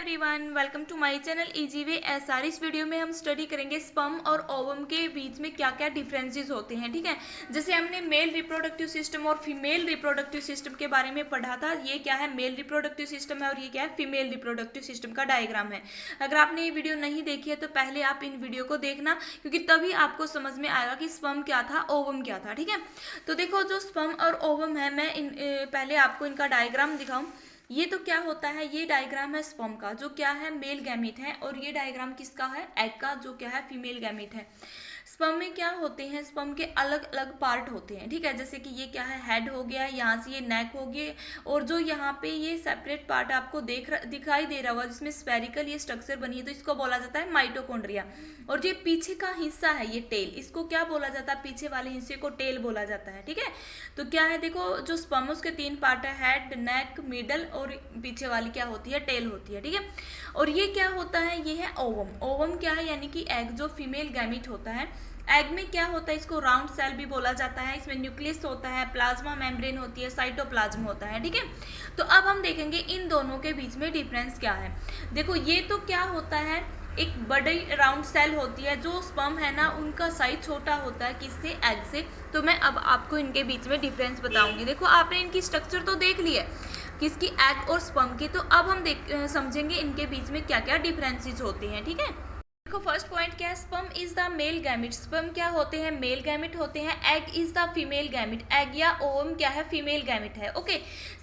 Everyone, welcome to my channel easy SR. इस video में हम स्टडी करेंगे स्पर्म और ओवम के बीच में क्या क्या डिफरेंसेस होते हैं। ठीक है, जैसे हमने मेल रिप्रोडक्टिव सिस्टम और फीमेल रिप्रोडक्टिव सिस्टम के बारे में पढ़ा था। ये क्या है, मेल रिप्रोडक्टिव सिस्टम है और ये क्या है, फीमेल रिप्रोडक्टिव सिस्टम का डायग्राम है। अगर आपने ये वीडियो नहीं देखी है तो पहले आप इन वीडियो को देखना, क्योंकि तभी आपको समझ में आएगा कि स्पर्म क्या था, ओवम क्या था। ठीक है, तो देखो जो स्पर्म और ओवम है, मैं पहले आपको इनका डायग्राम दिखाऊं। ये तो क्या होता है, ये डायग्राम है स्पर्म का, जो क्या है मेल गैमीट है, और ये डायग्राम किसका है, एग का, जो क्या है फीमेल गैमीट है। स्पर्म में क्या होते हैं, स्पर्म के अलग अलग पार्ट होते हैं। ठीक है, जैसे कि ये क्या है, हेड हो गया, यहाँ से ये नेक हो गया, और जो यहाँ पे ये सेपरेट पार्ट आपको दिखाई दे रहा होगा जिसमें स्पेरिकल ये स्ट्रक्चर बनी है, तो इसको बोला जाता है माइटोकॉन्ड्रिया। और जो पीछे का हिस्सा है ये टेल, इसको क्या बोला जाता है, पीछे वाले हिस्से को टेल बोला जाता है। ठीक है, तो क्या है, देखो जो स्पर्म उसके तीन पार्ट है, हेड, नेक, मिडल, और पीछे वाली क्या होती है, टेल होती है। ठीक है, और ये क्या होता है, ये है ओवम। ओवम क्या है, यानी कि एग, जो फीमेल गैमीट होता है। एग में क्या होता है, इसको राउंड सेल भी बोला जाता है। इसमें न्यूक्लियस होता है, प्लाज्मा मेम्ब्रेन होती है, साइटोप्लाज्म होता है। ठीक है, तो अब हम देखेंगे इन दोनों के बीच में डिफरेंस क्या है। देखो ये तो क्या होता है, एक बड़ी राउंड सेल होती है। जो स्पर्म है ना, उनका साइज छोटा होता है, किससे, एग से। तो मैं अब आपको इनके बीच में डिफरेंस बताऊंगी। देखो आपने इनकी स्ट्रक्चर तो देख ली है, किसकी, एग और स्पर्म की। तो अब हम समझेंगे इनके बीच में क्या क्या डिफरेंसेस होते हैं। ठीक है, देखो फर्स्ट पॉइंट क्या है, sperm is the male gamete. Sperm क्या होते हैं, मेल गैमिट होते हैं। Egg is the female gamete. Egg या ओवम क्या है, फीमेल गैमिट है। ओके,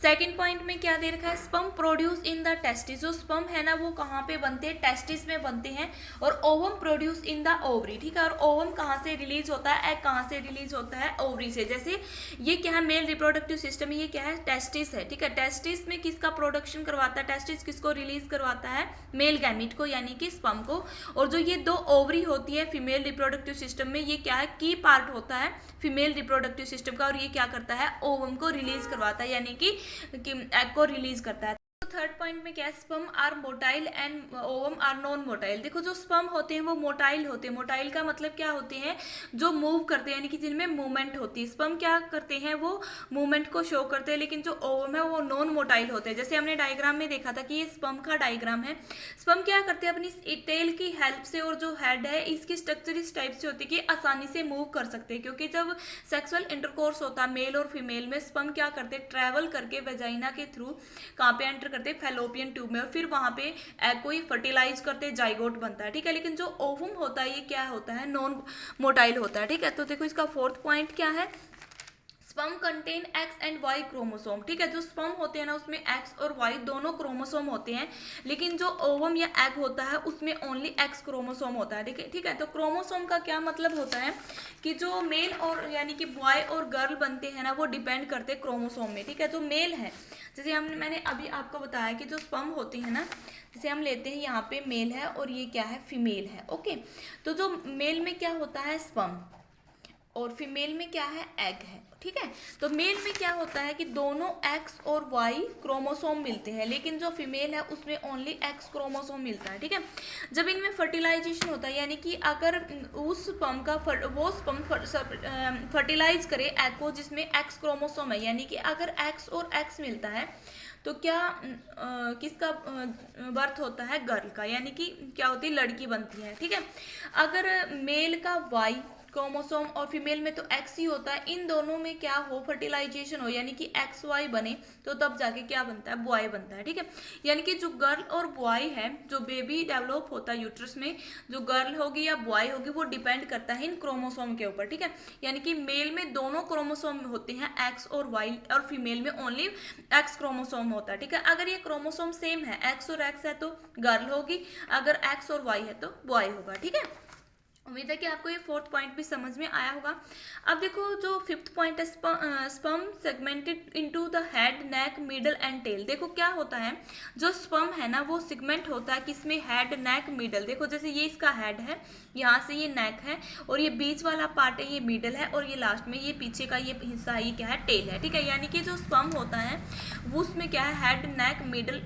सेकंड पॉइंट में क्या दे रखा है, sperm produce in the testis. जो स्पर्म है ना, वो कहाँ पे बनते हैं, टेस्टिस में बनते हैं। और ovum produce in the ovary. ठीक है, और ओवम कहाँ से रिलीज होता है, एग कहाँ से रिलीज होता है, ओवरी से। जैसे ये क्या है, मेल रिप्रोडक्टिव सिस्टम, ये क्या है, टेस्टिस है। ठीक है, टेस्टिस में किसका प्रोडक्शन करवाता है, टेस्टिस किसको रिलीज करवाता है, मेल गैमिट को, यानी कि स्पर्म को। और जो ये दो ओवरी होती है फीमेल रिप्रोडक्टिव सिस्टम में, ये क्या है, की पार्ट होता है फीमेल रिप्रोडक्टिव सिस्टम का, और ये क्या करता है, ओवम को रिलीज करवाता है, यानी कि एग को रिलीज करता है। थर्ड पॉइंट में क्या है, sperm are motile and ovum are non motile. देखो जो स्पर्म होते हैं वो मोटाइल होते हैं। मोटाइल का मतलब क्या होते हैं, जो मूव करते हैं, यानी कि जिनमें मूवमेंट होती है। स्पर्म क्या करते हैं, वो मूवमेंट को शो करते हैं, लेकिन जो ओवम है वो नॉन मोटाइल होते हैं। जैसे हमने डायग्राम में देखा था कि ये स्पर्म का डायग्राम है। स्पर्म क्या करते हैं, अपनी टेल की हेल्प से, और जो हेड है इसकी स्ट्रक्चर इस टाइप से होती है कि आसानी से मूव कर सकते हैं। क्योंकि जब सेक्सुअल इंटरकोर्स होता है मेल और फीमेल में, स्पर्म क्या करते हैं, ट्रेवल करके वेजाइना के थ्रू कहाँ पे एंटर करते हैं, फैलोपियन ट्यूब में, और फिर वहां पे एग को ही फर्टिलाइज करते, जाइगोट बनता है। ठीक है, लेकिन जो ओवम होता है ये क्या होता है, नॉन मोटाइल होता है। ठीक है, तो देखो इसका फोर्थ पॉइंट क्या है, sperm contain X and Y chromosome. ठीक है, जो स्पर्म होते हैं ना, उसमें एक्स और वाई दोनों क्रोमोसोम होते हैं, लेकिन जो ओवम या एग होता है उसमें ओनली एक्स क्रोमोसोम होता है। ठीक है, तो क्रोमोसोम का क्या मतलब होता है कि जो मेल और यानी कि बॉय और गर्ल बनते हैं ना, वो डिपेंड करते हैं क्रोमोसोम में। ठीक है, जो मेल है, जैसे मैंने अभी आपको बताया कि जो स्पर्म होती है ना, जैसे हम लेते हैं यहाँ पे मेल है और ये क्या है, फीमेल है। ओके, तो जो मेल में क्या होता है, स्पर्म, और फीमेल में क्या है, एग है। ठीक है, तो मेल में क्या होता है कि दोनों एक्स और वाई क्रोमोसोम मिलते हैं, लेकिन जो फीमेल है उसमें ओनली एक्स क्रोमोसोम मिलता है। ठीक है, जब इनमें फर्टिलाइजेशन होता है, यानी कि अगर उस स्पर्म का वो स्पर्म फर्टिलाइज करे एग को जिसमें एक्स क्रोमोसोम है, यानी कि अगर एक्स और एक्स मिलता है तो क्या किसका बर्थ होता है, गर्ल का, यानी कि क्या होती है, लड़की बनती है। ठीक है, अगर मेल का वाई क्रोमोसोम और फीमेल में तो एक्स ही होता है, इन दोनों में क्या हो, फर्टिलाइजेशन हो, यानी कि एक्स वाई बने, तो तब जाके क्या बनता है, बॉय बनता है। ठीक है, यानी कि जो गर्ल और बॉय है, जो बेबी डेवलप होता है यूट्रस में, जो गर्ल होगी या बॉय होगी, वो डिपेंड करता है इन क्रोमोसोम के ऊपर। ठीक है, यानी कि मेल में दोनों क्रोमोसोम होते हैं, एक्स और वाई, और फीमेल में ओनली एक्स क्रोमोसोम होता है। ठीक है, अगर ये क्रोमोसोम सेम है, एक्स और एक्स है तो गर्ल होगी, अगर एक्स और वाई है तो बॉय होगा। ठीक है, उम्मीद है कि आपको ये फोर्थ पॉइंट भी समझ में आया होगा। अब देखो जो फिफ्थ पॉइंट है, sperm segmented into the head, neck, middle and tail. देखो क्या होता है, जो स्पर्म है ना, वो सेगमेंट होता है किसमें, हेड, नेक, मिडल। देखो जैसे ये इसका हेड है, यहाँ से ये नेक है, और ये बीच वाला पार्ट है ये मिडल है, और ये लास्ट में ये पीछे का ये हिस्सा है, ये क्या है, टेल है। ठीक है, यानी कि जो स्पर्म होता है वो उसमें क्या है, हेड, नेक, मिडल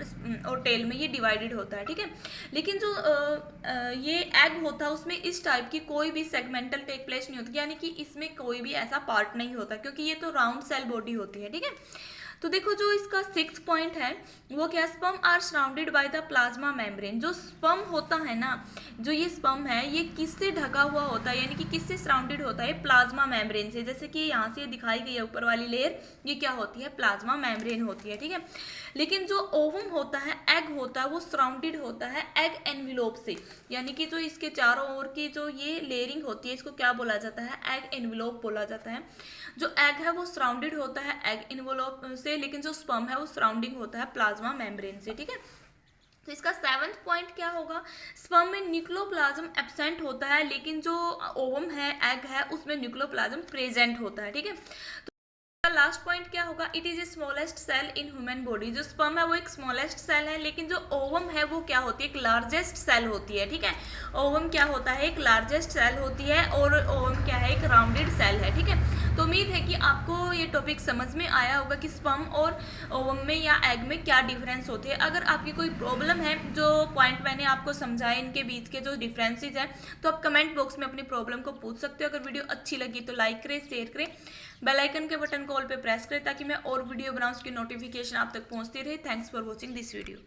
और टेल में ये डिवाइडेड होता है। ठीक है, लेकिन जो ये एग होता है उसमें इस टाइप की कोई भी सेगमेंटल टेक प्लेस नहीं होती, यानी कि इसमें कोई भी ऐसा पार्ट नहीं होता, क्योंकि ये तो राउंड सेल बॉडी होती है। ठीक है, तो देखो जो इसका 6 पॉइंट है वो क्या, sperm are surrounded by the plasma membrane. जो स्पर्म होता है ना, जो ये स्पर्म है ये किससे ढका हुआ होता है, यानी कि किससे सराउंडेड होता है, प्लाज्मा मेम्ब्रेन से। जैसे कि यहाँ से दिखाई गई है ऊपर वाली लेयर, ये क्या होती है, प्लाज्मा मेम्ब्रेन होती है, ठीक है। लेकिन जो ओवम होता है, एग होता है, वो सराउंडेड होता है एग एनविलोप से, यानी कि जो इसके चारों ओर की जो ये लेयरिंग होती है इसको क्या बोला जाता है, एग एनविलोप बोला जाता है। जो एग है वो सराउंडेड होता है एग एनवेलोप से, लेकिन जो स्पर्म है वो सराउंडिंग होता है प्लाज्मा मेम्ब्रेन से, ठीक है। तो इसका 7th पॉइंट क्या होगा, स्पर्म में न्यूक्लियोप्लाज्म एब्सेंट होता है, लेकिन जो ओवम है, एग है, उसमें न्यूक्लियोप्लाज्म प्रेजेंट होता है, ठीक है। लास्ट पॉइंट क्या होगा, it is a smallest cell in human body. जो स्पर्म है वो एक स्मॉलेस्ट सेल है, लेकिन जो ओवम है वो क्या होती है, एक लार्जेस्ट सेल होती है, ठीक है। ओवम क्या होता है, एक लार्जेस्ट सेल होती है, और ओवम क्या है, एक राउंडेड सेल है, ठीक है। तो उम्मीद है कि आपको ये टॉपिक समझ में आया होगा कि स्पर्म और ओवम में या एग में क्या डिफरेंस होते हैं। अगर आपकी कोई प्रॉब्लम है, जो पॉइंट मैंने आपको समझाए इनके बीच के जो डिफरेंसेस हैं, तो आप कमेंट बॉक्स में अपनी प्रॉब्लम को पूछ सकते हो। अगर वीडियो अच्छी लगी तो लाइक करें, शेयर करें, बेल आइकन के बटन को ऑल पे प्रेस करें, ताकि मैं और वीडियो बनाऊं उसकी नोटिफिकेशन आप तक पहुंचती रहे। Thanks for watching this video.